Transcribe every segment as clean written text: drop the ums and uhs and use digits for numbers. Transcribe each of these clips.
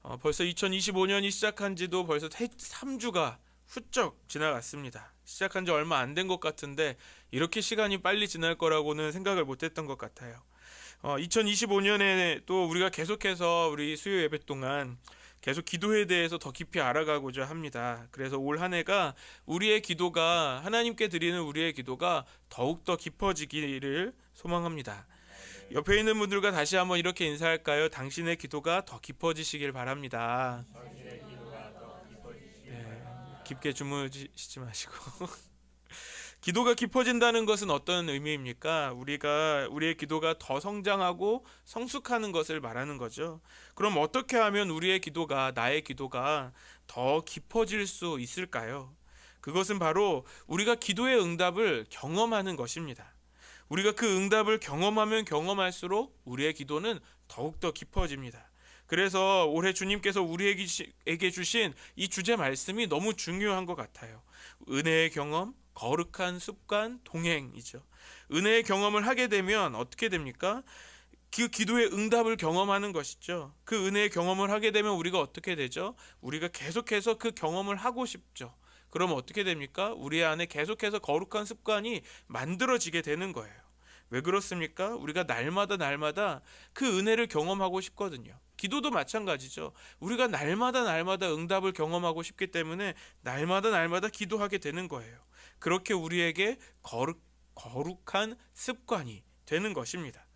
벌써 2025년이 시작한 지도 벌써 3주가 훌쩍 지나갔습니다. 시작한 지 얼마 안 된 것 같은데 이렇게 시간이 빨리 지날 거라고는 생각을 못했던 것 같아요. 2025년에 또 우리가 계속해서 우리 수요 예배 동안 계속 기도에 대해서 더 깊이 알아가고자 합니다. 그래서 올 한 해가 우리의 기도가, 하나님께 드리는 우리의 기도가 더욱더 깊어지기를 소망합니다. 옆에 있는 분들과 다시 한번 이렇게 인사할까요? 당신의 기도가 더 깊어지시길 바랍니다. 네, 깊게 주무시지 마시고 기도가 깊어진다는 것은 어떤 의미입니까? 우리의 기도가 더 성장하고 성숙하는 것을 말하는 거죠. 그럼 어떻게 하면 우리의 기도가, 나의 기도가 더 깊어질 수 있을까요? 그것은 바로 우리가 기도의 응답을 경험하는 것입니다. 우리가 그 응답을 경험하면 경험할수록 우리의 기도는 더욱더 깊어집니다. 그래서 올해 주님께서 우리에게 주신 이 주제 말씀이 너무 중요한 것 같아요. 은혜의 경험, 거룩한 습관, 동행이죠. 은혜의 경험을 하게 되면 어떻게 됩니까? 그 기도의 응답을 경험하는 것이죠. 그 은혜의 경험을 하게 되면 우리가 어떻게 되죠? 우리가 계속해서 그 경험을 하고 싶죠. 그럼 어떻게 됩니까? 우리 안에 계속해서 거룩한 습관이 만들어지게 되는 거예요. 왜 그렇습니까? 우리가 날마다 그 은혜를 경험하고 싶거든요. 기도도 마찬가지죠. 우리가 날마다 응답을 경험하고 싶기 때문에 날마다 기도하게 되는 거예요. 그렇게 우리에게 거룩한 습관이 되는 것입니다.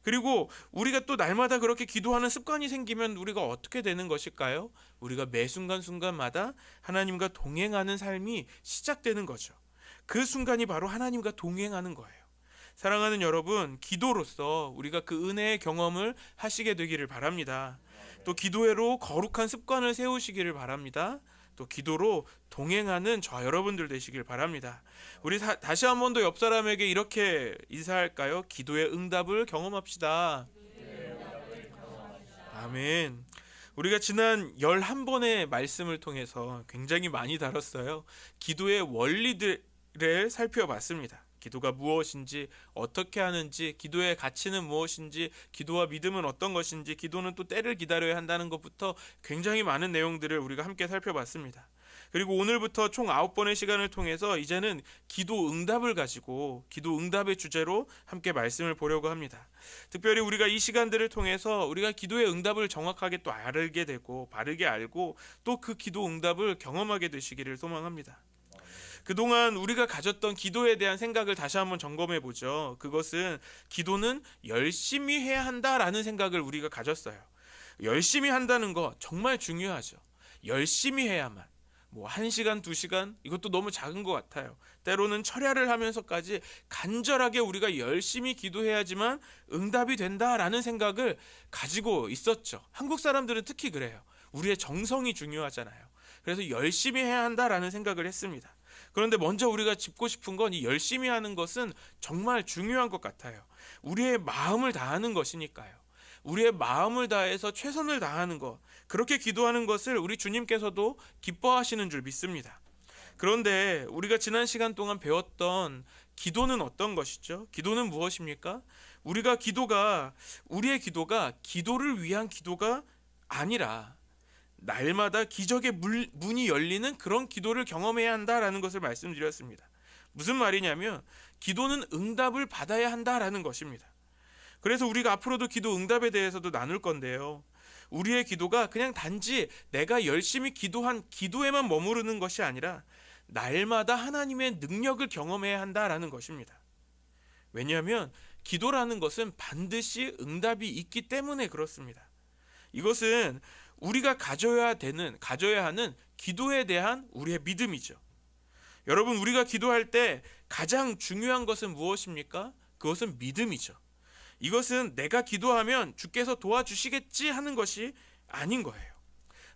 그리고 우리가 또 날마다 그렇게 기도하는 습관이 생기면 우리가 어떻게 되는 것일까요? 우리가 매 순간마다 하나님과 동행하는 삶이 시작되는 거죠. 그 순간이 바로 하나님과 동행하는 거예요. 사랑하는 여러분, 기도로서 우리가 그 은혜의 경험을 하시게 되기를 바랍니다. 또 기도로 거룩한 습관을 세우시기를 바랍니다. 또 기도로 동행하는 저 여러분들 되시길 바랍니다. 우리 다시 한 번 더 옆 사람에게 이렇게 인사할까요? 기도의 응답을 경험합시다. 아멘. 우리가 지난 11번의 말씀을 통해서 굉장히 많이 다뤘어요. 기도의 원리들을 살펴봤습니다. 기도가 무엇인지, 어떻게 하는지, 기도의 가치는 무엇인지, 기도와 믿음은 어떤 것인지, 기도는 또 때를 기다려야 한다는 것부터 굉장히 많은 내용들을 우리가 함께 살펴봤습니다. 그리고 오늘부터 총 9번의 시간을 통해서 이제는 기도 응답을 가지고 기도 응답의 주제로 함께 말씀을 보려고 합니다. 특별히 우리가 이 시간들을 통해서 우리가 기도의 응답을 정확하게 또 알게 되고 바르게 알고 또 그 기도 응답을 경험하게 되시기를 소망합니다. 그동안 우리가 가졌던 기도에 대한 생각을 다시 한번 점검해 보죠. 그것은 기도는 열심히 해야 한다라는 생각을 우리가 가졌어요. 열심히 한다는 거 정말 중요하죠. 열심히 해야만. 1시간, 2시간 이것도 너무 작은 것 같아요. 때로는 철야를 하면서까지 간절하게 우리가 열심히 기도해야지만 응답이 된다라는 생각을 가지고 있었죠. 한국 사람들은 특히 그래요. 우리의 정성이 중요하잖아요. 그래서 열심히 해야 한다라는 생각을 했습니다. 그런데 먼저 우리가 짚고 싶은 건 이 열심히 하는 것은 정말 중요한 것 같아요. 우리의 마음을 다하는 것이니까요. 우리의 마음을 다해서 최선을 다하는 것, 그렇게 기도하는 것을 우리 주님께서도 기뻐하시는 줄 믿습니다. 그런데 우리가 지난 시간 동안 배웠던 기도는 어떤 것이죠? 기도는 무엇입니까? 우리의 기도가 기도를 위한 기도가 아니라 날마다 기적의 문이 열리는 그런 기도를 경험해야 한다라는 것을 말씀드렸습니다. 무슨 말이냐면 기도는 응답을 받아야 한다라는 것입니다. 그래서 우리가 앞으로도 기도 응답에 대해서도 나눌 건데요. 우리의 기도가 그냥 단지 내가 열심히 기도한 기도에만 머무르는 것이 아니라 날마다 하나님의 능력을 경험해야 한다라는 것입니다. 왜냐하면 기도라는 것은 반드시 응답이 있기 때문에 그렇습니다. 이것은 우리가 가져야 하는 기도에 대한 우리의 믿음이죠. 여러분, 우리가 기도할 때 가장 중요한 것은 무엇입니까? 그것은 믿음이죠. 이것은 내가 기도하면 주께서 도와주시겠지 하는 것이 아닌 거예요.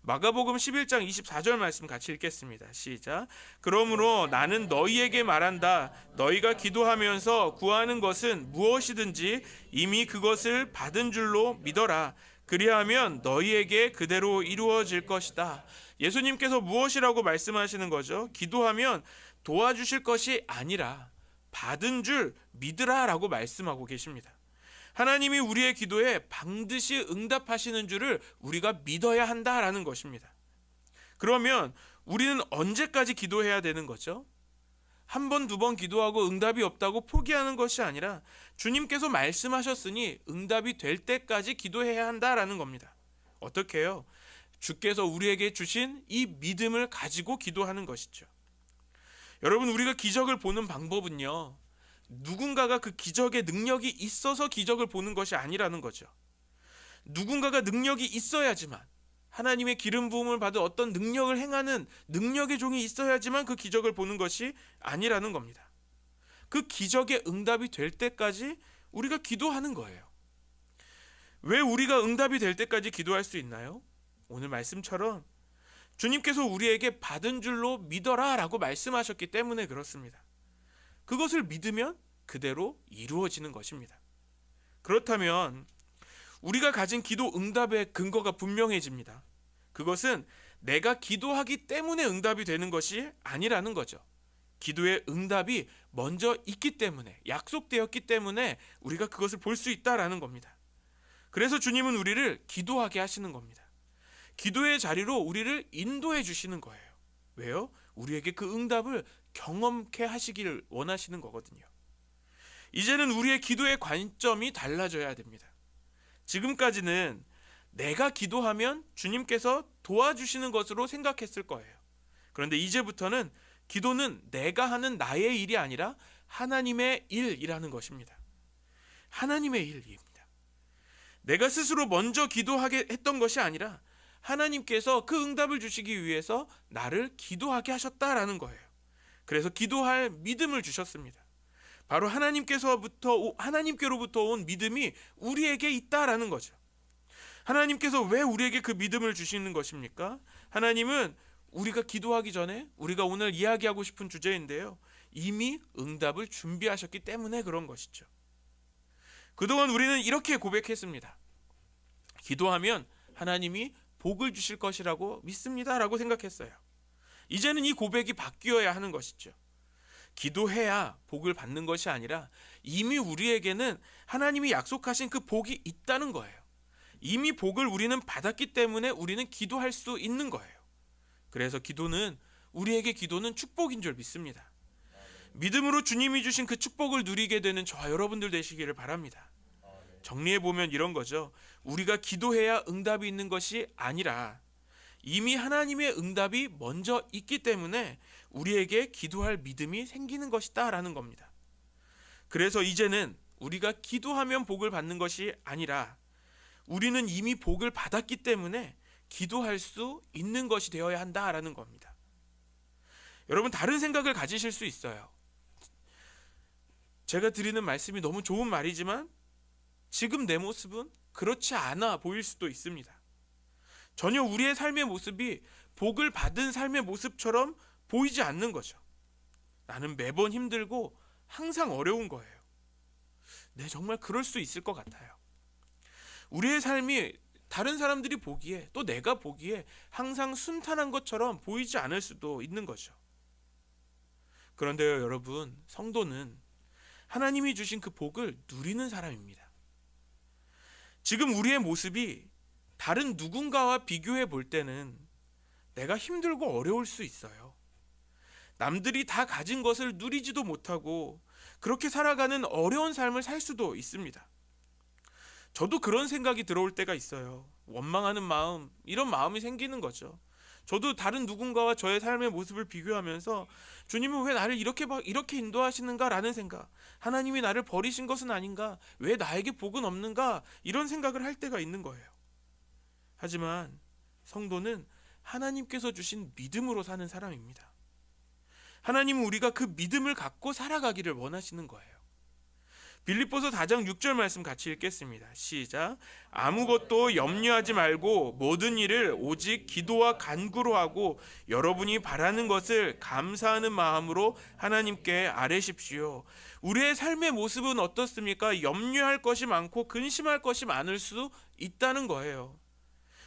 마가복음 11장 24절 말씀 같이 읽겠습니다. 시작. 그러므로 나는 너희에게 말한다. 너희가 기도하면서 구하는 것은 무엇이든지 이미 그것을 받은 줄로 믿어라. 그리하면 너희에게 그대로 이루어질 것이다. 예수님께서 무엇이라고 말씀하시는 거죠? 기도하면 도와주실 것이 아니라 받은 줄 믿으라 라고 말씀하고 계십니다. 하나님이 우리의 기도에 반드시 응답하시는 줄을 우리가 믿어야 한다라는 것입니다. 그러면 우리는 언제까지 기도해야 되는 거죠? 한 번, 두 번 기도하고 응답이 없다고 포기하는 것이 아니라 주님께서 말씀하셨으니 응답이 될 때까지 기도해야 한다라는 겁니다. 어떻게 해요? 주께서 우리에게 주신 이 믿음을 가지고 기도하는 것이죠. 여러분, 우리가 기적을 보는 방법은요, 누군가가 그 기적의 능력이 있어서 기적을 보는 것이 아니라는 거죠. 누군가가 능력이 있어야지만, 하나님의 기름 부음을 받은 어떤 능력을 행하는 능력의 종이 있어야지만 그 기적을 보는 것이 아니라는 겁니다. 그 기적의 응답이 될 때까지 우리가 기도하는 거예요. 왜 우리가 응답이 될 때까지 기도할 수 있나요? 오늘 말씀처럼 주님께서 우리에게 받은 줄로 믿어라 라고 말씀하셨기 때문에 그렇습니다. 그것을 믿으면 그대로 이루어지는 것입니다. 그렇다면 우리가 가진 기도 응답의 근거가 분명해집니다. 그것은 내가 기도하기 때문에 응답이 되는 것이 아니라는 거죠. 기도의 응답이 먼저 있기 때문에, 약속되었기 때문에 우리가 그것을 볼 수 있다라는 겁니다. 그래서 주님은 우리를 기도하게 하시는 겁니다. 기도의 자리로 우리를 인도해 주시는 거예요. 왜요? 우리에게 그 응답을 경험케 하시길 원하시는 거거든요. 이제는 우리의 기도의 관점이 달라져야 됩니다. 지금까지는 내가 기도하면 주님께서 도와주시는 것으로 생각했을 거예요. 그런데 이제부터는 기도는 내가 하는 나의 일이 아니라 하나님의 일이라는 것입니다. 하나님의 일입니다. 내가 스스로 먼저 기도하게 했던 것이 아니라 하나님께서 그 응답을 주시기 위해서 나를 기도하게 하셨다라는 거예요. 그래서 기도할 믿음을 주셨습니다. 바로 하나님께로부터 온 믿음이 우리에게 있다라는 거죠. 하나님께서 왜 우리에게 그 믿음을 주시는 것입니까? 하나님은 우리가 기도하기 전에, 우리가 오늘 이야기하고 싶은 주제인데요, 이미 응답을 준비하셨기 때문에 그런 것이죠. 그동안 우리는 이렇게 고백했습니다. 기도하면 하나님이 복을 주실 것이라고 믿습니다라고 생각했어요. 이제는 이 고백이 바뀌어야 하는 것이죠. 기도해야 복을 받는 것이 아니라 이미 우리에게는 하나님이 약속하신 그 복이 있다는 거예요. 이미 복을 우리는 받았기 때문에 우리는 기도할 수 있는 거예요. 그래서 우리에게 기도는 축복인 줄 믿습니다. 믿음으로 주님이 주신 그 축복을 누리게 되는 저와 여러분들 되시기를 바랍니다. 정리해보면 이런 거죠. 우리가 기도해야 응답이 있는 것이 아니라 이미 하나님의 응답이 먼저 있기 때문에 우리에게 기도할 믿음이 생기는 것이다 라는 겁니다. 그래서 이제는 우리가 기도하면 복을 받는 것이 아니라 우리는 이미 복을 받았기 때문에 기도할 수 있는 것이 되어야 한다라는 겁니다. 여러분, 다른 생각을 가지실 수 있어요. 제가 드리는 말씀이 너무 좋은 말이지만 지금 내 모습은 그렇지 않아 보일 수도 있습니다. 전혀 우리의 삶의 모습이 복을 받은 삶의 모습처럼 보이지 않는 거죠. 나는 매번 힘들고 항상 어려운 거예요. 네, 정말 그럴 수 있을 것 같아요. 우리의 삶이 다른 사람들이 보기에, 또 내가 보기에 항상 순탄한 것처럼 보이지 않을 수도 있는 거죠. 그런데요, 여러분, 성도는 하나님이 주신 그 복을 누리는 사람입니다. 지금 우리의 모습이 다른 누군가와 비교해 볼 때는 내가 힘들고 어려울 수 있어요. 남들이 다 가진 것을 누리지도 못하고 그렇게 살아가는 어려운 삶을 살 수도 있습니다. 저도 그런 생각이 들어올 때가 있어요. 원망하는 마음, 이런 마음이 생기는 거죠. 저도 다른 누군가와 저의 삶의 모습을 비교하면서 주님은 왜 나를 이렇게 인도하시는가라는 생각, 하나님이 나를 버리신 것은 아닌가, 왜 나에게 복은 없는가, 이런 생각을 할 때가 있는 거예요. 하지만 성도는 하나님께서 주신 믿음으로 사는 사람입니다. 하나님은 우리가 그 믿음을 갖고 살아가기를 원하시는 거예요. 빌립보서 4장 6절 말씀 같이 읽겠습니다. 시작. 아무것도 염려하지 말고 모든 일을 오직 기도와 간구로 하고 여러분이 바라는 것을 감사하는 마음으로 하나님께 아뢰십시오. 우리의 삶의 모습은 어떻습니까? 염려할 것이 많고 근심할 것이 많을 수 있다는 거예요.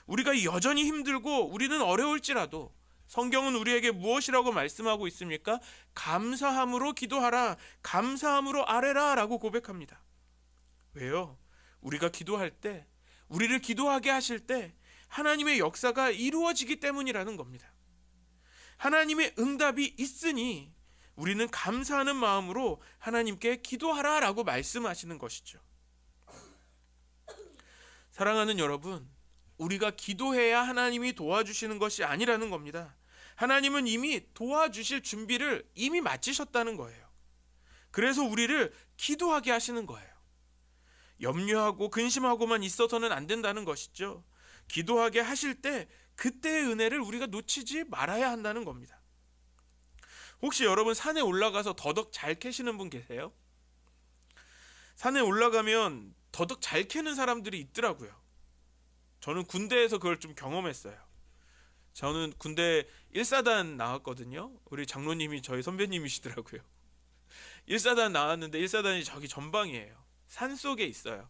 우리가 여전히 힘들고 우리는 어려울지라도 성경은 우리에게 무엇이라고 말씀하고 있습니까? 감사함으로 기도하라, 감사함으로 아뢰라 라고 고백합니다. 왜요? 우리가 기도할 때, 우리를 기도하게 하실 때 하나님의 역사가 이루어지기 때문이라는 겁니다. 하나님의 응답이 있으니 우리는 감사하는 마음으로 하나님께 기도하라라고 말씀하시는 것이죠. 사랑하는 여러분, 우리가 기도해야 하나님이 도와주시는 것이 아니라는 겁니다. 하나님은 이미 도와주실 준비를 이미 마치셨다는 거예요. 그래서 우리를 기도하게 하시는 거예요. 염려하고 근심하고만 있어서는 안 된다는 것이죠. 기도하게 하실 때 그때의 은혜를 우리가 놓치지 말아야 한다는 겁니다. 혹시 여러분 산에 올라가서 더덕 잘 캐시는 분 계세요? 산에 올라가면 더덕 잘 캐는 사람들이 있더라고요. 저는 군대에서 그걸 좀 경험했어요. 저는 군대 1사단 나왔거든요. 우리 장로님이 저희 선배님이시더라고요. 1사단 나왔는데 1사단이 저기 전방이에요. 산 속에 있어요.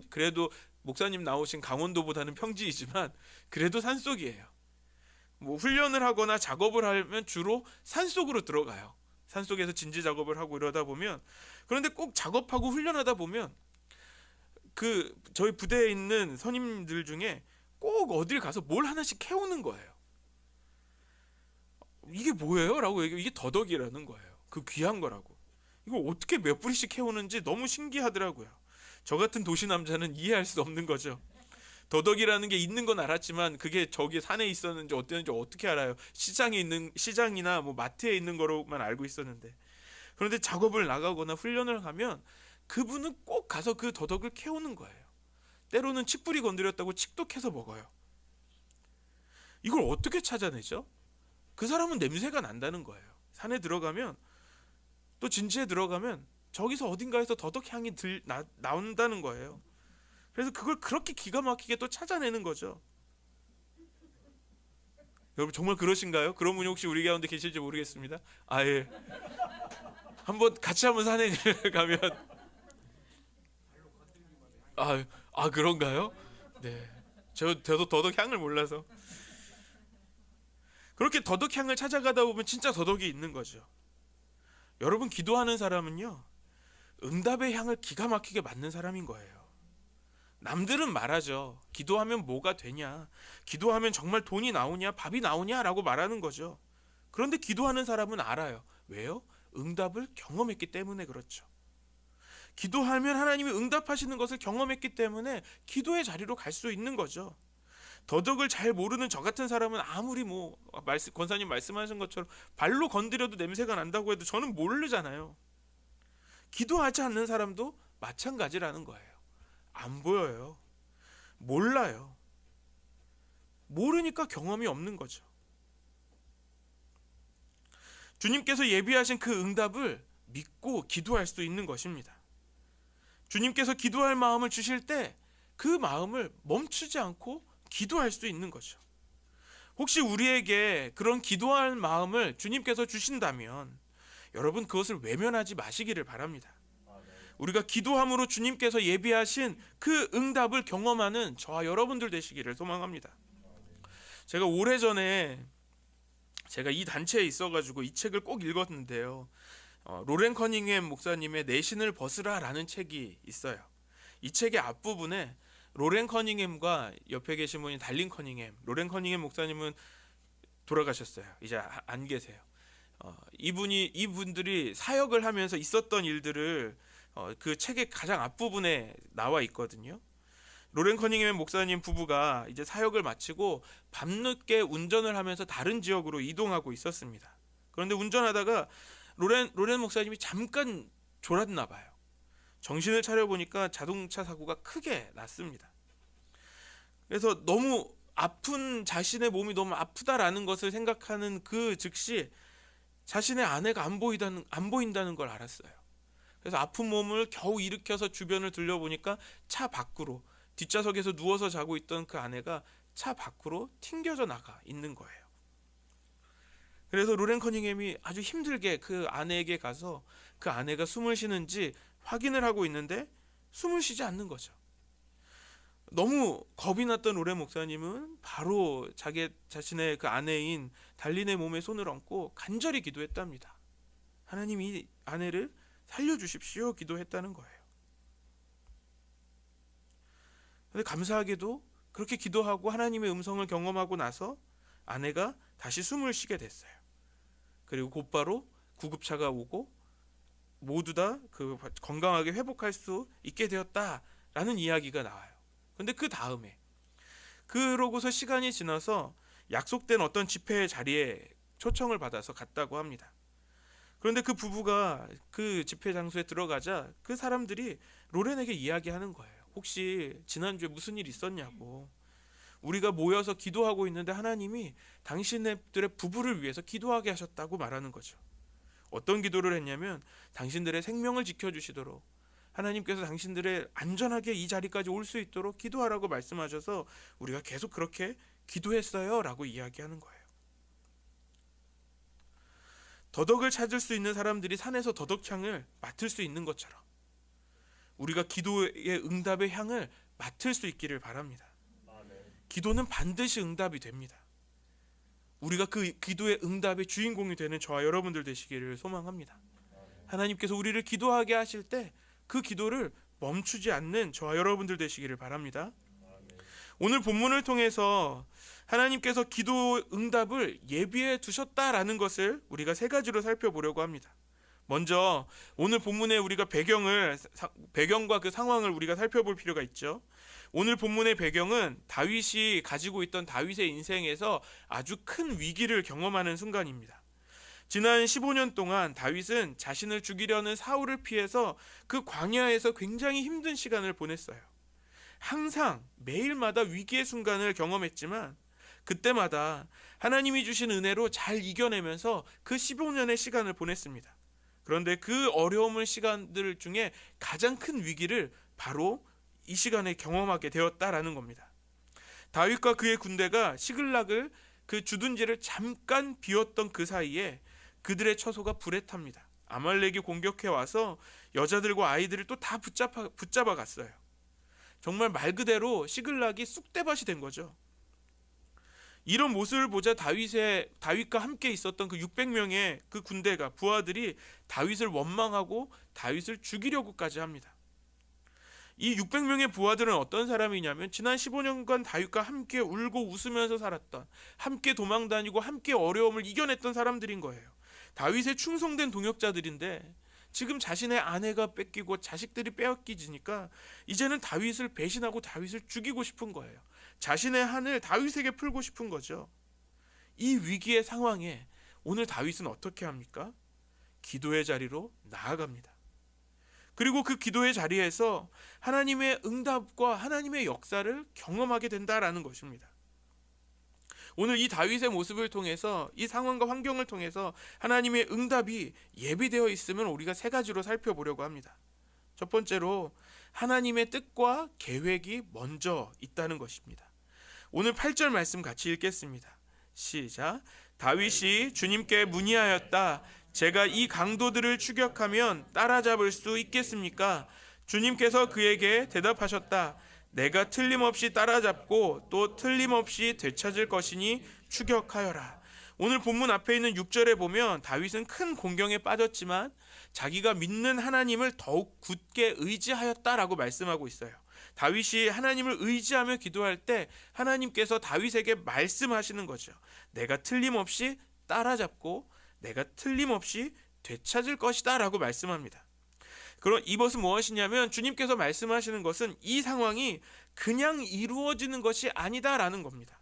그래도 목사님 나오신 강원도보다는 평지이지만 그래도 산 속이에요. 뭐 훈련을 하거나 작업을 하면 주로 산 속으로 들어가요. 산 속에서 진지 작업을 하고 이러다 보면, 그런데 꼭 작업하고 훈련하다 보면 그 저희 부대에 있는 선임들 중에 꼭 어딜 가서 뭘 하나씩 캐오는 거예요. 이게 뭐예요? 라고 얘기해요. 이게 더덕이라는 거예요. 그 귀한 거라고. 이걸 어떻게 몇 뿌리씩 캐오는지 너무 신기하더라고요. 저 같은 도시 남자는 이해할 수 없는 거죠. 더덕이라는 게 있는 건 알았지만 그게 저기 산에 있었는지 어땠는지 어떻게 알아요? 시장이나 뭐 마트에 있는 거로만 알고 있었는데. 그런데 작업을 나가거나 훈련을 하면 그분은 꼭 가서 그 더덕을 캐오는 거예요. 때로는 칡뿌리 건드렸다고 칡도 캐서 먹어요. 이걸 어떻게 찾아내죠? 그 사람은 냄새가 난다는 거예요. 산에 들어가면, 또 진지에 들어가면 저기서 어딘가에서 더덕 향이 나온다는 거예요. 그래서 그걸 그렇게 기가 막히게 또 찾아내는 거죠. 여러분 정말 그러신가요? 그런 분이 혹시 우리 가운데 계실지 모르겠습니다. 예. 한번 산에 가면 그런가요? 네. 저도 더덕 향을 몰라서. 그렇게 더덕 향을 찾아가다 보면 진짜 더덕이 있는 거죠. 여러분, 기도하는 사람은요, 응답의 향을 기가 막히게 맡는 사람인 거예요. 남들은 말하죠. 기도하면 뭐가 되냐? 기도하면 정말 돈이 나오냐? 밥이 나오냐? 라고 말하는 거죠. 그런데 기도하는 사람은 알아요. 왜요? 응답을 경험했기 때문에 그렇죠. 기도하면 하나님이 응답하시는 것을 경험했기 때문에 기도의 자리로 갈 수 있는 거죠. 더덕을 잘 모르는 저 같은 사람은 아무리 권사님 말씀하신 것처럼 발로 건드려도 냄새가 난다고 해도 저는 모르잖아요. 기도하지 않는 사람도 마찬가지라는 거예요. 안 보여요. 몰라요. 모르니까 경험이 없는 거죠. 주님께서 예비하신 그 응답을 믿고 기도할 수 있는 것입니다. 주님께서 기도할 마음을 주실 때 그 마음을 멈추지 않고 기도할 수 있는 거죠. 혹시 우리에게 그런 기도할 마음을 주님께서 주신다면 여러분 그것을 외면하지 마시기를 바랍니다. 우리가 기도함으로 주님께서 예비하신 그 응답을 경험하는 저와 여러분들 되시기를 소망합니다. 제가 오래전에 제가 이 단체에 있어가지고 이 책을 꼭 읽었는데요. 로렌 커닝햄 목사님의 내 신을 벗으라라는 책이 있어요. 이 책의 앞부분에 로렌 커닝햄과 옆에 계신 분이 달린 커닝햄, 로렌 커닝햄 목사님은 돌아가셨어요. 이제 안 계세요. 이분들이 사역을 하면서 있었던 일들을 그 책의 가장 앞부분에 나와 있거든요. 로렌 커닝햄 목사님 부부가 이제 사역을 마치고 밤늦게 운전을 하면서 다른 지역으로 이동하고 있었습니다. 그런데 운전하다가 로렌 목사님이 잠깐 졸았나 봐요. 정신을 차려보니까 자동차 사고가 크게 났습니다. 그래서 너무 아픈, 자신의 몸이 너무 아프다라는 것을 생각하는 그 즉시 자신의 아내가 안 보인다는 걸 알았어요. 그래서 아픈 몸을 겨우 일으켜서 주변을 둘러보니까 차 밖으로, 뒷좌석에서 누워서 자고 있던 그 아내가 차 밖으로 튕겨져 나가 있는 거예요. 그래서 로렌 커닝햄이 아주 힘들게 그 아내에게 가서 그 아내가 숨을 쉬는지 확인을 하고 있는데 숨을 쉬지 않는 거죠. 너무 겁이 났던 로렌 목사님은 바로 자신의 그 아내인 달린의 몸에 손을 얹고 간절히 기도했답니다. 하나님, 이 아내를 살려주십시오 기도했다는 거예요. 근데 감사하게도 그렇게 기도하고 하나님의 음성을 경험하고 나서 아내가 다시 숨을 쉬게 됐어요. 그리고 곧바로 구급차가 오고 모두 다 그 건강하게 회복할 수 있게 되었다라는 이야기가 나와요. 근데 그 다음에 그러고서 시간이 지나서 약속된 어떤 집회 자리에 초청을 받아서 갔다고 합니다. 그런데 그 부부가 그 집회 장소에 들어가자 그 사람들이 로렌에게 이야기하는 거예요. 혹시 지난주에 무슨 일 있었냐고. 우리가 모여서 기도하고 있는데 하나님이 당신들의 부부를 위해서 기도하게 하셨다고 말하는 거죠. 어떤 기도를 했냐면 당신들의 생명을 지켜주시도록 하나님께서 당신들의 안전하게 이 자리까지 올 수 있도록 기도하라고 말씀하셔서 우리가 계속 그렇게 기도했어요 라고 이야기하는 거예요. 더덕을 찾을 수 있는 사람들이 산에서 더덕향을 맡을 수 있는 것처럼 우리가 기도의 응답의 향을 맡을 수 있기를 바랍니다. 기도는 반드시 응답이 됩니다. 우리가 그 기도의 응답의 주인공이 되는 저와 여러분들 되시기를 소망합니다. 하나님께서 우리를 기도하게 하실 때 그 기도를 멈추지 않는 저와 여러분들 되시기를 바랍니다. 오늘 본문을 통해서 하나님께서 기도 응답을 예비해 두셨다라는 것을 우리가 세 가지로 살펴보려고 합니다. 먼저 오늘 본문에 우리가 배경과 그 상황을 우리가 살펴볼 필요가 있죠. 오늘 본문의 배경은 다윗이 가지고 있던 다윗의 인생에서 아주 큰 위기를 경험하는 순간입니다. 지난 15년 동안 다윗은 자신을 죽이려는 사울을 피해서 그 광야에서 굉장히 힘든 시간을 보냈어요. 항상 매일마다 위기의 순간을 경험했지만 그때마다 하나님이 주신 은혜로 잘 이겨내면서 그 15년의 시간을 보냈습니다. 그런데 그 어려움의 시간들 중에 가장 큰 위기를 바로 이 시간에 경험하게 되었다라는 겁니다. 다윗과 그의 군대가 시글락을 그 주둔지를 잠깐 비웠던 그 사이에 그들의 처소가 불에 탑니다. 아말렉이 공격해 와서 여자들과 아이들을 또 다 붙잡아 갔어요. 정말 말 그대로 시글락이 쑥대밭이 된 거죠. 이런 모습을 보자 다윗과 함께 있었던 그 600명의 그 군대가 부하들이 다윗을 원망하고 다윗을 죽이려고까지 합니다. 이 600명의 부하들은 어떤 사람이냐면 지난 15년간 다윗과 함께 울고 웃으면서 살았던, 함께 도망다니고 함께 어려움을 이겨냈던 사람들인 거예요. 다윗의 충성된 동역자들인데 지금 자신의 아내가 뺏기고 자식들이 빼앗기지니까 이제는 다윗을 배신하고 다윗을 죽이고 싶은 거예요. 자신의 한을 다윗에게 풀고 싶은 거죠. 이 위기의 상황에 오늘 다윗은 어떻게 합니까? 기도의 자리로 나아갑니다. 그리고 그 기도의 자리에서 하나님의 응답과 하나님의 역사를 경험하게 된다라는 것입니다. 오늘 이 다윗의 모습을 통해서 이 상황과 환경을 통해서 하나님의 응답이 예비되어 있음을 우리가 세 가지로 살펴보려고 합니다. 첫 번째로 하나님의 뜻과 계획이 먼저 있다는 것입니다. 오늘 8절 말씀 같이 읽겠습니다. 시작. 다윗이 주님께 문의하였다. 제가 이 강도들을 추격하면 따라잡을 수 있겠습니까? 주님께서 그에게 대답하셨다. 내가 틀림없이 따라잡고 또 틀림없이 되찾을 것이니 추격하여라. 오늘 본문 앞에 있는 6절에 보면 다윗은 큰 공경에 빠졌지만 자기가 믿는 하나님을 더욱 굳게 의지하였다라고 말씀하고 있어요. 다윗이 하나님을 의지하며 기도할 때 하나님께서 다윗에게 말씀하시는 거죠. 내가 틀림없이 따라잡고 내가 틀림없이 되찾을 것이다 라고 말씀합니다. 그럼 이것은 무엇이냐면 주님께서 말씀하시는 것은 이 상황이 그냥 이루어지는 것이 아니다라는 겁니다.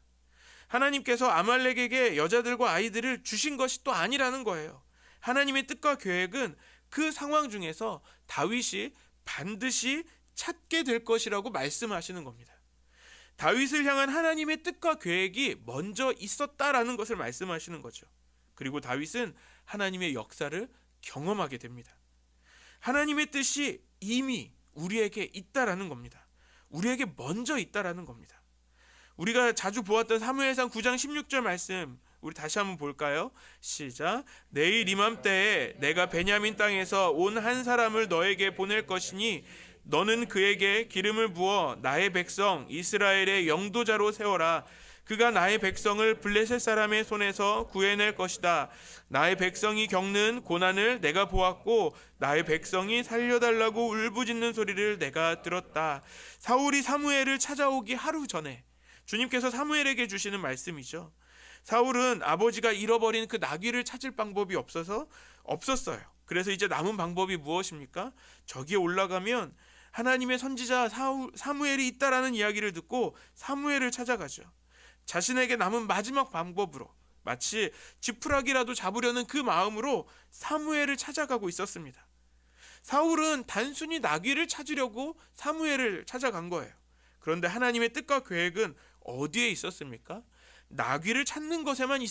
하나님께서 아말렉에게 여자들과 아이들을 주신 것이 또 아니라는 거예요. 하나님의 뜻과 계획은 그 상황 중에서 다윗이 반드시 찾게 될 것이라고 말씀하시는 겁니다. 다윗을 향한 하나님의 뜻과 계획이 먼저 있었다라는 것을 말씀하시는 거죠. 그리고 다윗은 하나님의 역사를 경험하게 됩니다. 하나님의 뜻이 이미 우리에게 있다라는 겁니다. 우리에게 먼저 있다라는 겁니다. 우리가 자주 보았던 사무엘상 9장 16절 말씀 우리 다시 한번 볼까요? 시작. 내일 이맘때에 내가 베냐민 땅에서 온 한 사람을 너에게 보낼 것이니 너는 그에게 기름을 부어 나의 백성 이스라엘의 영도자로 세워라. 그가 나의 백성을 블레셋 사람의 손에서 구해낼 것이다. 나의 백성이 겪는 고난을 내가 보았고 나의 백성이 살려달라고 울부짖는 소리를 내가 들었다. 사울이 사무엘을 찾아오기 하루 전에 주님께서 사무엘에게 주시는 말씀이죠. 사울은 아버지가 잃어버린 그 나귀를 찾을 방법이 없었어요. 그래서 이제 남은 방법이 무엇입니까? 저기에 올라가면 하나님의 선지자 사무엘이 있다라는 이야기를 듣고 사무엘을 찾아가죠. 자신에게 남은 마지막 방법으로, 마치 지푸라기라도 잡으려는 그 마음으로 사무엘을 찾아가고 있었습니다. 사울은 단순히 나귀를 찾으려고 사무엘을 찾아간 거예요. 그런데 하나님의 뜻과 계획은 어디에 있었습니까? 나귀를 찾는 것에만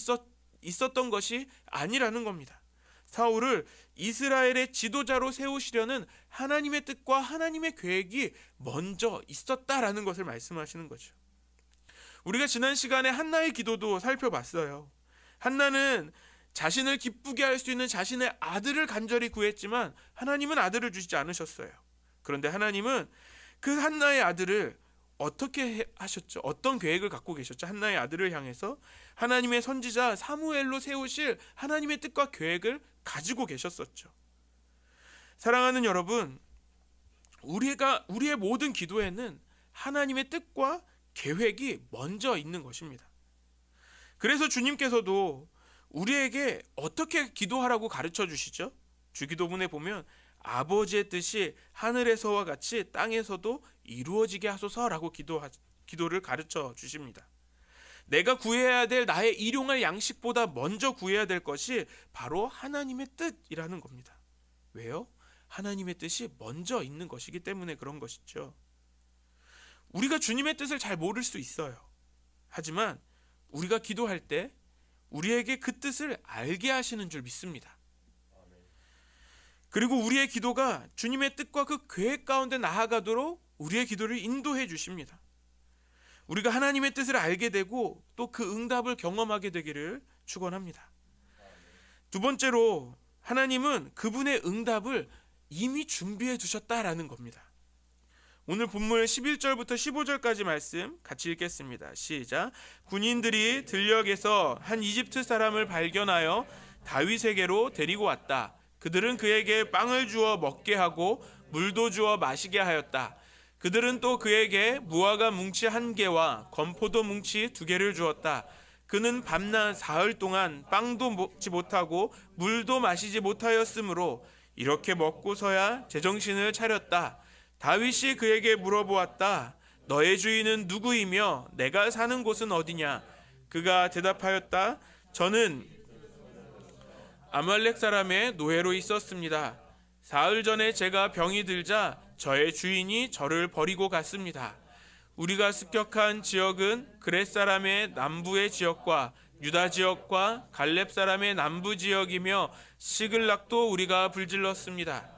있었던 것이 아니라는 겁니다. 사울을 이스라엘의 지도자로 세우시려는 하나님의 뜻과 하나님의 계획이 먼저 있었다라는 것을 말씀하시는 거죠. 우리가 지난 시간에 한나의 기도도 살펴봤어요. 한나는 자신을 기쁘게 할 수 있는 자신의 아들을 간절히 구했지만 하나님은 아들을 주시지 않으셨어요. 그런데 하나님은 그 한나의 아들을 어떻게 하셨죠? 어떤 계획을 갖고 계셨죠? 한나의 아들을 향해서 하나님의 선지자 사무엘로 세우실 하나님의 뜻과 계획을 가지고 계셨었죠. 사랑하는 여러분, 우리의 모든 기도에는 하나님의 뜻과 계획이 먼저 있는 것입니다. 그래서 주님께서도 우리에게 어떻게 기도하라고 가르쳐 주시죠? 주기도문에 보면 아버지의 뜻이 하늘에서와 같이 땅에서도 이루어지게 하소서라고 기도를 가르쳐 주십니다. 내가 구해야 될 나의 일용할 양식보다 먼저 구해야 될 것이 바로 하나님의 뜻이라는 겁니다. 왜요? 하나님의 뜻이 먼저 있는 것이기 때문에 그런 것이죠. 우리가 주님의 뜻을 잘 모를 수 있어요. 하지만 우리가 기도할 때 우리에게 그 뜻을 알게 하시는 줄 믿습니다. 그리고 우리의 기도가 주님의 뜻과 그 계획 가운데 나아가도록 우리의 기도를 인도해 주십니다. 우리가 하나님의 뜻을 알게 되고 또 그 응답을 경험하게 되기를 축원합니다. 두 번째로 하나님은 그분의 응답을 이미 준비해 두셨다라는 겁니다. 오늘 본문 11절부터 15절까지 말씀 같이 읽겠습니다. 시작. 군인들이 들녘에서 한 이집트 사람을 발견하여 다윗에게로 데리고 왔다. 그들은 그에게 빵을 주어 먹게 하고 물도 주어 마시게 하였다. 그들은 또 그에게 무화과 뭉치 1개와 건포도 뭉치 2개를 주었다. 그는 밤낮 사흘 동안 빵도 먹지 못하고 물도 마시지 못하였으므로 이렇게 먹고서야 제정신을 차렸다. 다윗이 그에게 물어보았다. 너의 주인은 누구이며 내가 사는 곳은 어디냐? 그가 대답하였다. 저는 아말렉 사람의 노예로 있었습니다. 사흘 전에 제가 병이 들자 저의 주인이 저를 버리고 갔습니다. 우리가 습격한 지역은 그렛 사람의 남부의 지역과 유다 지역과 갈렙 사람의 남부 지역이며 시글락도 우리가 불질렀습니다.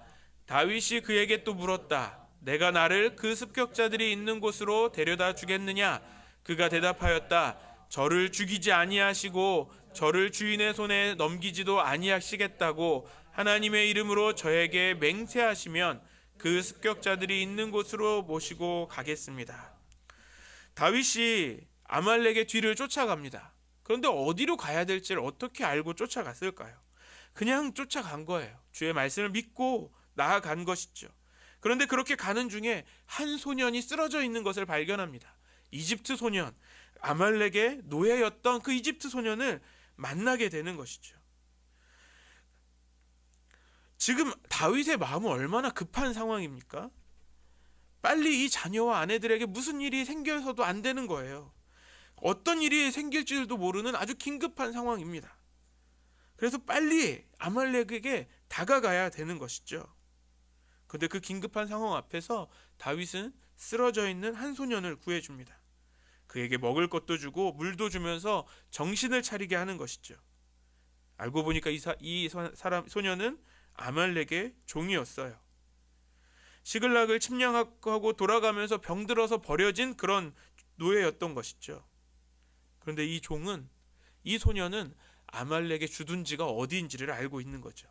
다윗이 그에게 또 물었다. 내가 나를 그 습격자들이 있는 곳으로 데려다 주겠느냐? 그가 대답하였다. 저를 죽이지 아니하시고 저를 주인의 손에 넘기지도 아니하시겠다고 하나님의 이름으로 저에게 맹세하시면 그 습격자들이 있는 곳으로 모시고 가겠습니다. 다윗이 아말렉의 뒤를 쫓아갑니다. 그런데 어디로 가야 될지를 어떻게 알고 쫓아갔을까요? 그냥 쫓아간 거예요. 주의 말씀을 믿고 나아간 것이죠. 그런데 그렇게 가는 중에 한 소년이 쓰러져 있는 것을 발견합니다. 이집트 소년, 아말렉의 노예였던 그 이집트 소년을 만나게 되는 것이죠. 지금 다윗의 마음은 얼마나 급한 상황입니까? 빨리 이 자녀와 아내들에게 무슨 일이 생겨서도 안 되는 거예요. 어떤 일이 생길지도 모르는 아주 긴급한 상황입니다. 그래서 빨리 아말렉에게 다가가야 되는 것이죠. 그런데 그 긴급한 상황 앞에서 다윗은 쓰러져 있는 한 소년을 구해줍니다. 그에게 먹을 것도 주고 물도 주면서 정신을 차리게 하는 것이죠. 알고 보니까 이 소년은 아말렉의 종이었어요. 시글락을 침략하고 돌아가면서 병들어서 버려진 그런 노예였던 것이죠. 그런데 이 소년은 아말렉의 주둔지가 어디인지를 알고 있는 거죠.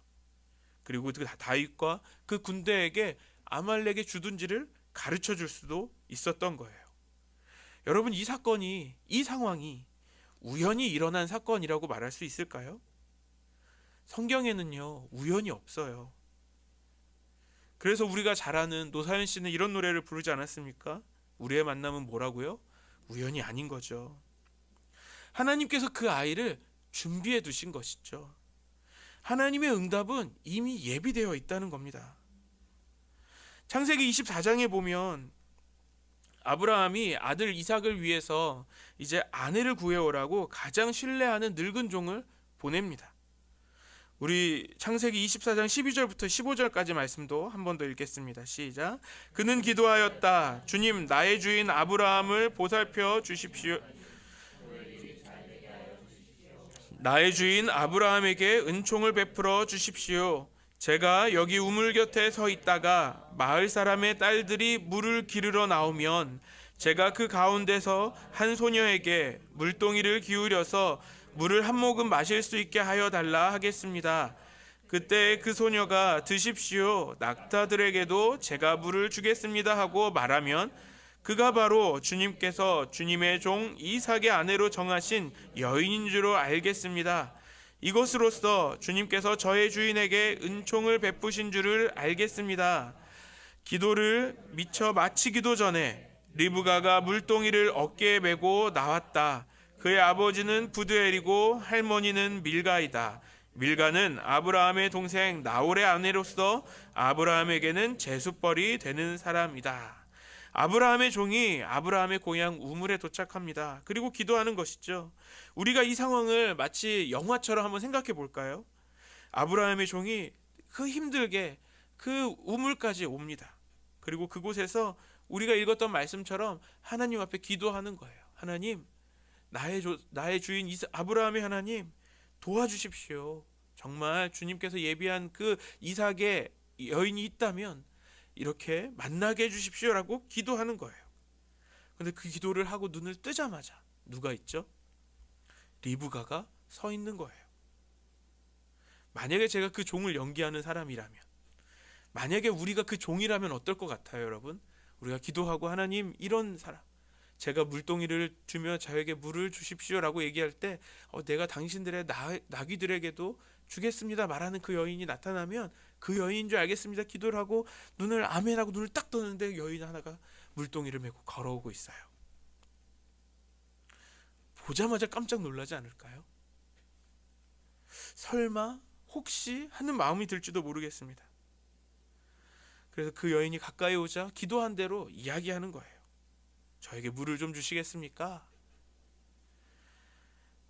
그리고 그 다윗과 그 군대에게 아말렉의 주둔지를 가르쳐 줄 수도 있었던 거예요. 여러분, 이 상황이 우연히 일어난 사건이라고 말할 수 있을까요? 성경에는요, 우연이 없어요. 그래서 우리가 잘 아는 노사연 씨는 이런 노래를 부르지 않았습니까? 우리의 만남은 뭐라고요? 우연이 아닌 거죠. 하나님께서 그 아이를 준비해 두신 것이죠. 하나님의 응답은 이미 예비되어 있다는 겁니다. 창세기 24장에 보면 아브라함이 아들 이삭을 위해서 이제 아내를 구해오라고 가장 신뢰하는 늙은 종을 보냅니다. 우리 창세기 24장 12절부터 15절까지 말씀도 한 번 더 읽겠습니다. 시작. 그는 기도하였다. 주님, 나의 주인 아브라함을 보살펴 주십시오. 나의 주인 아브라함에게 은총을 베풀어 주십시오. 제가 여기 우물 곁에 서 있다가 마을 사람의 딸들이 물을 기르러 나오면 제가 그 가운데서 한 소녀에게 물동이를 기울여서 물을 한 모금 마실 수 있게 하여 달라 하겠습니다. 그때 그 소녀가 드십시오. 낙타들에게도 제가 물을 주겠습니다 하고 말하면 그가 바로 주님께서 주님의 종 이삭의 아내로 정하신 여인인 줄 알겠습니다. 이것으로써 주님께서 저의 주인에게 은총을 베푸신 줄을 알겠습니다. 기도를 미처 마치기도 전에 리브가가 물동이를 어깨에 메고 나왔다. 그의 아버지는 부드엘이고 할머니는 밀가이다. 밀가는 아브라함의 동생 나홀의 아내로서 아브라함에게는 제숫벌이 되는 사람이다. 아브라함의 종이 아브라함의 고향 우물에 도착합니다. 그리고 기도하는 것이죠. 우리가 이 상황을 마치 영화처럼 한번 생각해 볼까요? 아브라함의 종이 그 힘들게 그 우물까지 옵니다. 그리고 그곳에서 우리가 읽었던 말씀처럼 하나님 앞에 기도하는 거예요. 하나님, 나의 주인 아브라함의 하나님, 도와주십시오. 정말 주님께서 예비한 그 이삭의 여인이 있다면 이렇게 만나게 해주십시오라고 기도하는 거예요. 그런데 그 기도를 하고 눈을 뜨자마자 누가 있죠? 리브가가 서 있는 거예요. 만약에 제가 그 종을 연기하는 사람이라면, 만약에 우리가 그 종이라면 어떨 것 같아요, 여러분? 우리가 기도하고 하나님, 이런 사람, 제가 물동이를 주며 저에게 물을 주십시오라고 얘기할 때 내가 당신들의 나귀들에게도 주겠습니다 말하는 그 여인이 나타나면 그 여인인 줄 알겠습니다 기도를 하고 눈을 아멘하고 눈을 딱 뜨는데 여인 하나가 물동이를 메고 걸어오고 있어요. 보자마자 깜짝 놀라지 않을까요? 설마 혹시 하는 마음이 들지도 모르겠습니다. 그래서 그 여인이 가까이 오자 기도한 대로 이야기하는 거예요. 저에게 물을 좀 주시겠습니까?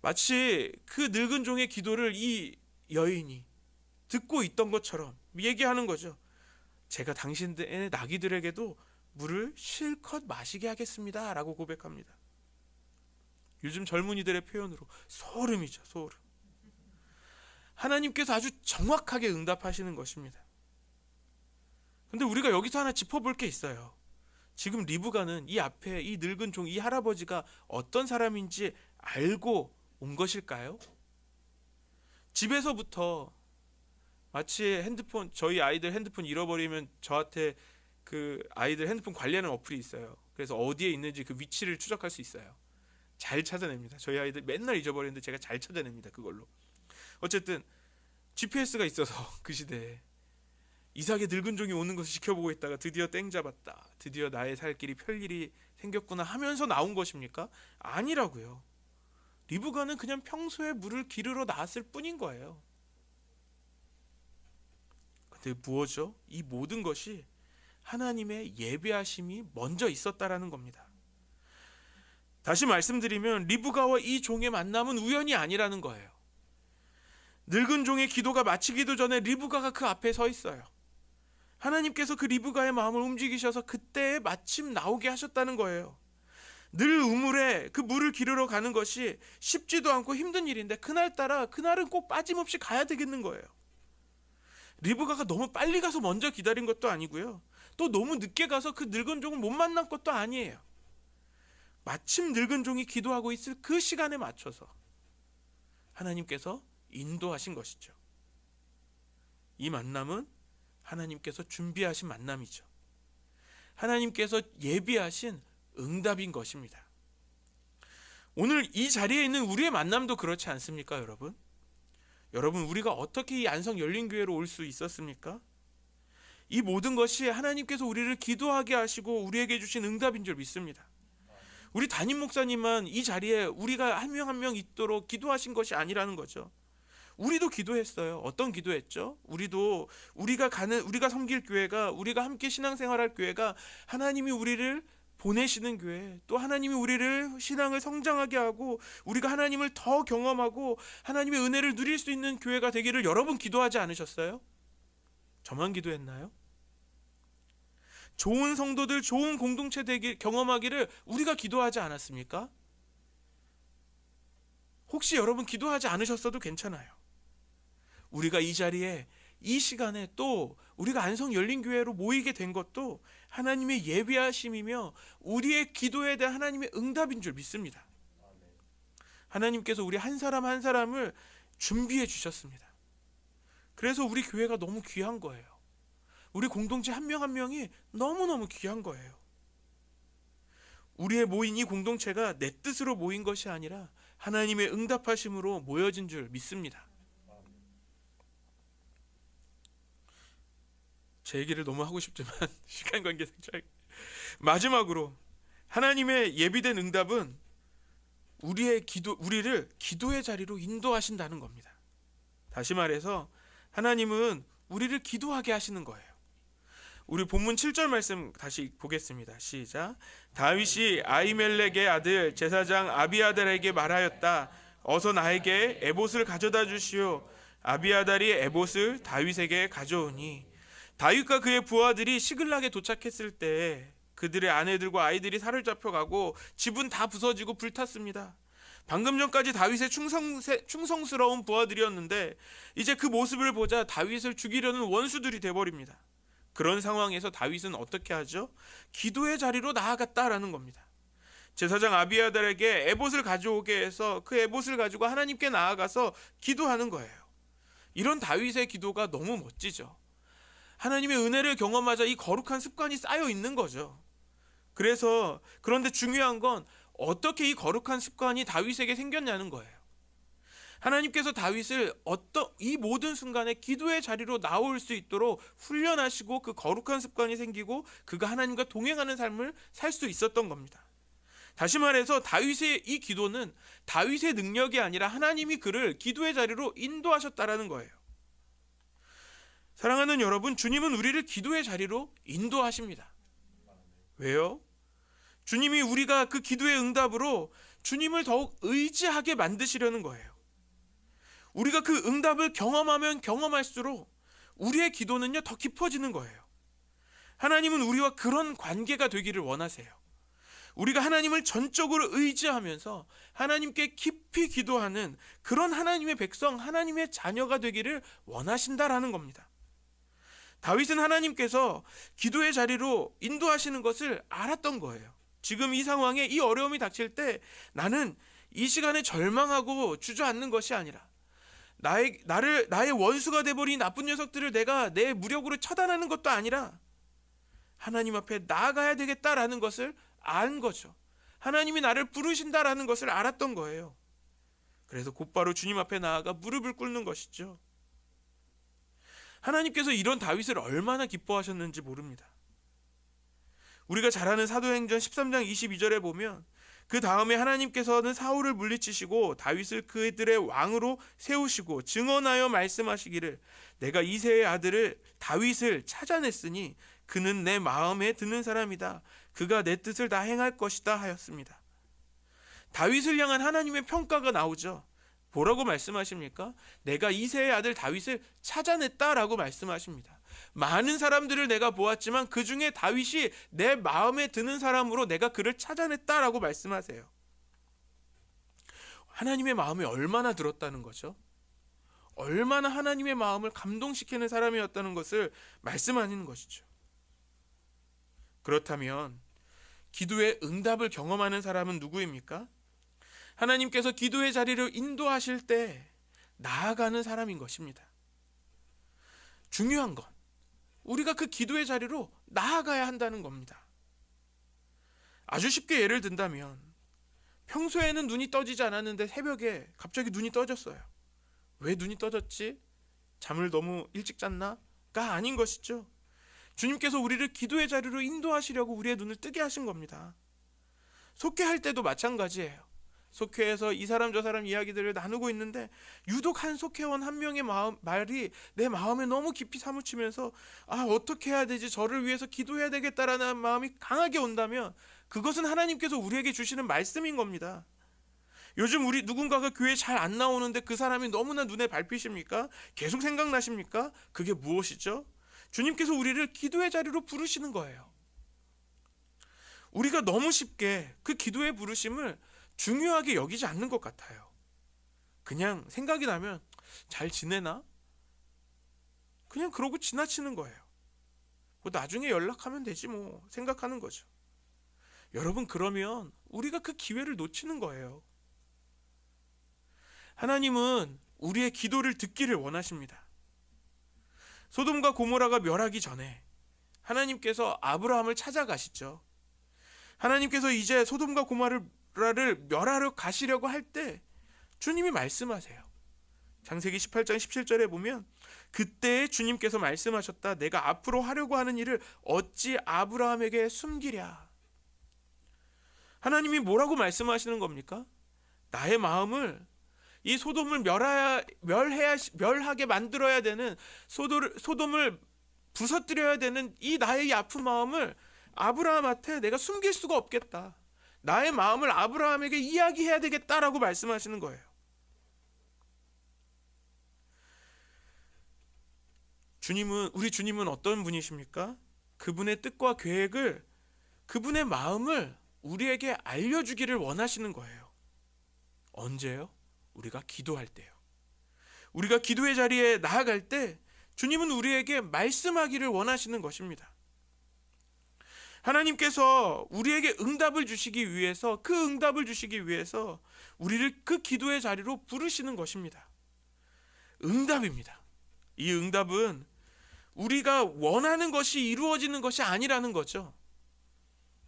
마치 그 늙은 종의 기도를 이 여인이 듣고 있던 것처럼 얘기하는 거죠. 제가 당신의 나귀들에게도 물을 실컷 마시게 하겠습니다 라고 고백합니다. 요즘 젊은이들의 표현으로 소름이죠, 소름. 하나님께서 아주 정확하게 응답하시는 것입니다. 근데 우리가 여기서 하나 짚어볼 게 있어요. 지금 리브가는 이 앞에 이 늙은 종, 이 할아버지가 어떤 사람인지 알고 온 것일까요? 집에서부터 마치 핸드폰, 저희 아이들 핸드폰 잃어버리면 저한테 그 아이들 핸드폰 관리하는 어플이 있어요. 그래서 어디에 있는지 그 위치를 추적할 수 있어요. 잘 찾아냅니다. 저희 아이들 맨날 잊어버리는데 제가 잘 찾아냅니다, 그걸로. 어쨌든 GPS가 있어서 그 시대에 이삭의 늙은 종이 오는 것을 지켜보고 있다가 드디어 땡 잡았다. 드디어 나의 살 길이 펼 일이 생겼구나 하면서 나온 것입니까? 아니라고요. 리브가는 그냥 평소에 물을 기르러 나왔을 뿐인 거예요. 근데 무엇이죠? 이 모든 것이 하나님의 예배하심이 먼저 있었다라는 겁니다. 다시 말씀드리면 리브가와 이 종의 만남은 우연이 아니라는 거예요. 늙은 종의 기도가 마치기도 전에 리브가가 그 앞에 서 있어요. 하나님께서 그 리브가의 마음을 움직이셔서 그때에 마침 나오게 하셨다는 거예요. 늘 우물에 그 물을 기르러 가는 것이 쉽지도 않고 힘든 일인데 그날따라 그날은 꼭 빠짐없이 가야 되겠는 거예요. 리브가가 너무 빨리 가서 먼저 기다린 것도 아니고요. 또 너무 늦게 가서 그 늙은 종을 못 만난 것도 아니에요. 마침 늙은 종이 기도하고 있을 그 시간에 맞춰서 하나님께서 인도하신 것이죠. 이 만남은 하나님께서 준비하신 만남이죠. 하나님께서 예비하신 응답인 것입니다. 오늘 이 자리에 있는 우리의 만남도 그렇지 않습니까, 여러분? 여러분, 우리가 어떻게 이 안성 열린교회로 올 수 있었습니까? 이 모든 것이 하나님께서 우리를 기도하게 하시고 우리에게 주신 응답인 줄 믿습니다. 우리 담임 목사님만 이 자리에 우리가 한 명 한 명 있도록 기도하신 것이 아니라는 거죠. 우리도 기도했어요. 어떤 기도했죠? 우리가 섬길 교회가, 우리가 함께 신앙생활할 교회가 하나님이 우리를 보내시는 교회, 또 하나님이 우리를 신앙을 성장하게 하고 우리가 하나님을 더 경험하고 하나님의 은혜를 누릴 수 있는 교회가 되기를 여러분 기도하지 않으셨어요? 저만 기도했나요? 좋은 성도들, 좋은 공동체 경험하기를 우리가 기도하지 않았습니까? 혹시 여러분 기도하지 않으셨어도 괜찮아요. 우리가 이 자리에, 이 시간에 또 우리가 안성 열린교회로 모이게 된 것도 하나님의 예비하심이며 우리의 기도에 대한 하나님의 응답인 줄 믿습니다. 하나님께서 우리 한 사람 한 사람을 준비해 주셨습니다. 그래서 우리 교회가 너무 귀한 거예요. 우리 공동체 한 명 한 명이 너무너무 귀한 거예요. 우리의 모인 이 공동체가 내 뜻으로 모인 것이 아니라 하나님의 응답하심으로 모여진 줄 믿습니다. 제 얘기를 너무 하고 싶지만 시간 관계상 마지막으로 하나님의 예비된 응답은 우리를 기도의 자리로 인도하신다는 겁니다. 다시 말해서 하나님은 우리를 기도하게 하시는 거예요. 우리 본문 7절 말씀 다시 보겠습니다. 시작. 다윗이 아히멜렉의 아들 제사장 아비아달에게 말하였다. 어서 나에게 에봇을 가져다 주시오. 아비아달이 에봇을 다윗에게 가져오니 다윗과 그의 부하들이 시글락에 도착했을 때 그들의 아내들과 아이들이 사로잡혀가고 집은 다 부서지고 불탔습니다. 방금 전까지 다윗의 충성스러운 부하들이었는데 이제 그 모습을 보자 다윗을 죽이려는 원수들이 돼버립니다. 그런 상황에서 다윗은 어떻게 하죠? 기도의 자리로 나아갔다라는 겁니다. 제사장 아비아달에게 에봇을 가져오게 해서 그 에봇을 가지고 하나님께 나아가서 기도하는 거예요. 이런 다윗의 기도가 너무 멋지죠. 하나님의 은혜를 경험하자 이 거룩한 습관이 쌓여 있는 거죠. 그런데 중요한 건 어떻게 이 거룩한 습관이 다윗에게 생겼냐는 거예요. 하나님께서 다윗을 이 모든 순간에 기도의 자리로 나올 수 있도록 훈련하시고 그 거룩한 습관이 생기고 그가 하나님과 동행하는 삶을 살 수 있었던 겁니다. 다시 말해서 다윗의 이 기도는 다윗의 능력이 아니라 하나님이 그를 기도의 자리로 인도하셨다라는 거예요. 사랑하는 여러분, 주님은 우리를 기도의 자리로 인도하십니다. 왜요? 주님이 우리가 그 기도의 응답으로 주님을 더욱 의지하게 만드시려는 거예요. 우리가 그 응답을 경험하면 경험할수록 우리의 기도는요 더 깊어지는 거예요. 하나님은 우리와 그런 관계가 되기를 원하세요. 우리가 하나님을 전적으로 의지하면서 하나님께 깊이 기도하는 그런 하나님의 백성, 하나님의 자녀가 되기를 원하신다라는 겁니다. 다윗은 하나님께서 기도의 자리로 인도하시는 것을 알았던 거예요. 지금 이 상황에 이 어려움이 닥칠 때 나는 이 시간에 절망하고 주저앉는 것이 아니라 나의 원수가 돼버린 나쁜 녀석들을 내가 내 무력으로 처단하는 것도 아니라 하나님 앞에 나아가야 되겠다라는 것을 안 거죠. 하나님이 나를 부르신다라는 것을 알았던 거예요. 그래서 곧바로 주님 앞에 나아가 무릎을 꿇는 것이죠. 하나님께서 이런 다윗을 얼마나 기뻐하셨는지 모릅니다. 우리가 잘 아는 사도행전 13장 22절에 보면 그 다음에 하나님께서는 사울을 물리치시고 다윗을 그들의 왕으로 세우시고 증언하여 말씀하시기를 내가 이새의 아들을 다윗을 찾아냈으니 그는 내 마음에 드는 사람이다. 그가 내 뜻을 다 행할 것이다 하였습니다. 다윗을 향한 하나님의 평가가 나오죠. 뭐라고 말씀하십니까? 내가 이새의 아들 다윗을 찾아냈다라고 말씀하십니다. 많은 사람들을 내가 보았지만 그 중에 다윗이 내 마음에 드는 사람으로 내가 그를 찾아냈다라고 말씀하세요. 하나님의 마음이 얼마나 들었다는 거죠? 얼마나 하나님의 마음을 감동시키는 사람이었다는 것을 말씀하는 것이죠. 그렇다면 기도의 응답을 경험하는 사람은 누구입니까? 하나님께서 기도의 자리를 인도하실 때 나아가는 사람인 것입니다. 중요한 건 우리가 그 기도의 자리로 나아가야 한다는 겁니다. 아주 쉽게 예를 든다면 평소에는 눈이 떠지지 않았는데 새벽에 갑자기 눈이 떠졌어요. 왜 눈이 떠졌지? 잠을 너무 일찍 잤나?가 아닌 것이죠. 주님께서 우리를 기도의 자리로 인도하시려고 우리의 눈을 뜨게 하신 겁니다. 속회할 때도 마찬가지예요. 속회에서 이 사람 저 사람 이야기들을 나누고 있는데 유독 한 속회원 한 명의 말이 내 마음에 너무 깊이 사무치면서 어떻게 해야 되지? 저를 위해서 기도해야 되겠다라는 마음이 강하게 온다면 그것은 하나님께서 우리에게 주시는 말씀인 겁니다. 요즘 우리 누군가가 교회 잘 안 나오는데 그 사람이 너무나 눈에 밟히십니까? 계속 생각나십니까? 그게 무엇이죠? 주님께서 우리를 기도의 자리로 부르시는 거예요. 우리가 너무 쉽게 그 기도의 부르심을 중요하게 여기지 않는 것 같아요. 그냥 생각이 나면 잘 지내나? 그냥 그러고 지나치는 거예요. 뭐 나중에 연락하면 되지 뭐 생각하는 거죠. 여러분, 그러면 우리가 그 기회를 놓치는 거예요. 하나님은 우리의 기도를 듣기를 원하십니다. 소돔과 고모라가 멸하기 전에 하나님께서 아브라함을 찾아가시죠. 하나님께서 이제 소돔과 고모라를 멸하러 가시려고 할 때 주님이 말씀하세요. 창세기 18장 17절에 보면 그때 주님께서 말씀하셨다. 내가 앞으로 하려고 하는 일을 어찌 아브라함에게 숨기랴. 하나님이 뭐라고 말씀하시는 겁니까? 나의 마음을 이 소돔을 멸하게 만들어야 되는, 소돔을 부서뜨려야 되는 이 나의 아픈 마음을 아브라함한테 내가 숨길 수가 없겠다. 나의 마음을 아브라함에게 이야기해야 되겠다라고 말씀하시는 거예요. 우리 주님은 어떤 분이십니까? 그분의 뜻과 계획을, 그분의 마음을 우리에게 알려주기를 원하시는 거예요. 언제요? 우리가 기도할 때요. 우리가 기도의 자리에 나아갈 때 주님은 우리에게 말씀하기를 원하시는 것입니다. 하나님께서 우리에게 응답을 주시기 위해서, 그 응답을 주시기 위해서 우리를 그 기도의 자리로 부르시는 것입니다. 응답입니다. 이 응답은 우리가 원하는 것이 이루어지는 것이 아니라는 거죠.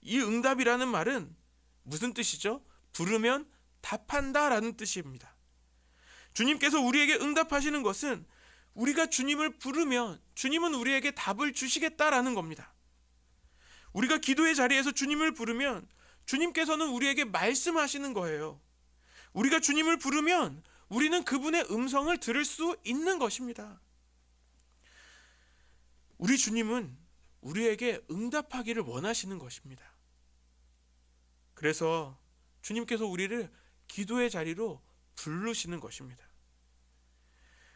이 응답이라는 말은 무슨 뜻이죠? 부르면 답한다라는 뜻입니다. 주님께서 우리에게 응답하시는 것은 우리가 주님을 부르면 주님은 우리에게 답을 주시겠다라는 겁니다. 우리가 기도의 자리에서 주님을 부르면 주님께서는 우리에게 말씀하시는 거예요. 우리가 주님을 부르면 우리는 그분의 음성을 들을 수 있는 것입니다. 우리 주님은 우리에게 응답하기를 원하시는 것입니다. 그래서 주님께서 우리를 기도의 자리로 부르시는 것입니다.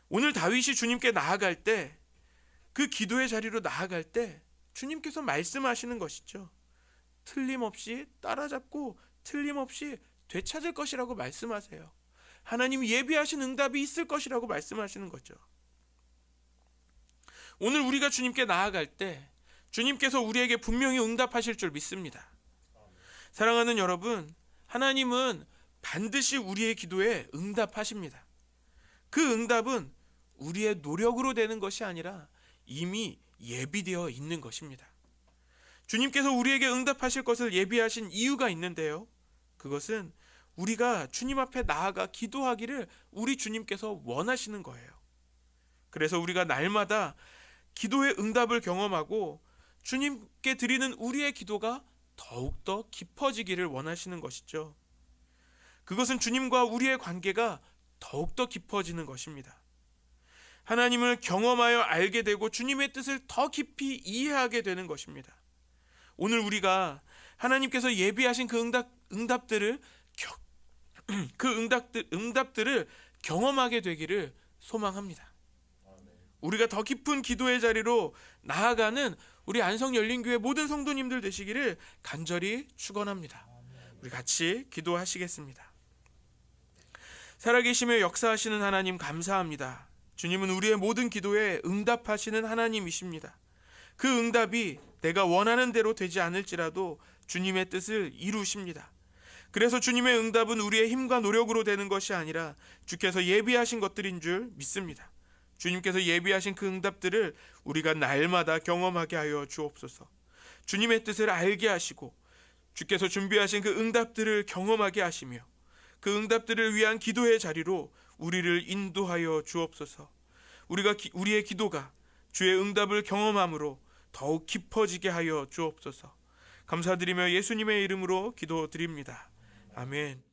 오늘 다윗이 주님께 나아갈 때, 그 기도의 자리로 나아갈 때 주님께서 말씀하시는 것이죠. 틀림없이 따라잡고 틀림없이 되찾을 것이라고 말씀하세요. 하나님이 예비하신 응답이 있을 것이라고 말씀하시는 거죠. 오늘 우리가 주님께 나아갈 때 주님께서 우리에게 분명히 응답하실 줄 믿습니다. 사랑하는 여러분, 하나님은 반드시 우리의 기도에 응답하십니다. 그 응답은 우리의 노력으로 되는 것이 아니라 이미 예비되어 있는 것입니다. 주님께서 우리에게 응답하실 것을 예비하신 이유가 있는데요. 그것은 우리가 주님 앞에 나아가 기도하기를 우리 주님께서 원하시는 거예요. 그래서 우리가 날마다 기도의 응답을 경험하고 주님께 드리는 우리의 기도가 더욱더 깊어지기를 원하시는 것이죠. 그것은 주님과 우리의 관계가 더욱더 깊어지는 것입니다. 하나님을 경험하여 알게 되고 주님의 뜻을 더 깊이 이해하게 되는 것입니다. 오늘 우리가 하나님께서 예비하신 그 응답들을 경험하게 되기를 소망합니다. 우리가 더 깊은 기도의 자리로 나아가는 우리 안성열린교회 모든 성도님들 되시기를 간절히 축원합니다. 우리 같이 기도하시겠습니다. 살아계시며 역사하시는 하나님 감사합니다. 주님은 우리의 모든 기도에 응답하시는 하나님이십니다. 그 응답이 내가 원하는 대로 되지 않을지라도 주님의 뜻을 이루십니다. 그래서 주님의 응답은 우리의 힘과 노력으로 되는 것이 아니라 주께서 예비하신 것들인 줄 믿습니다. 주님께서 예비하신 그 응답들을 우리가 날마다 경험하게 하여 주옵소서. 주님의 뜻을 알게 하시고 주께서 준비하신 그 응답들을 경험하게 하시며 그 응답들을 위한 기도의 자리로 우리를 인도하여 주옵소서. 우리의 기도가 주의 응답을 경험함으로 더욱 깊어지게 하여 주옵소서. 감사드리며 예수님의 이름으로 기도드립니다. 아멘.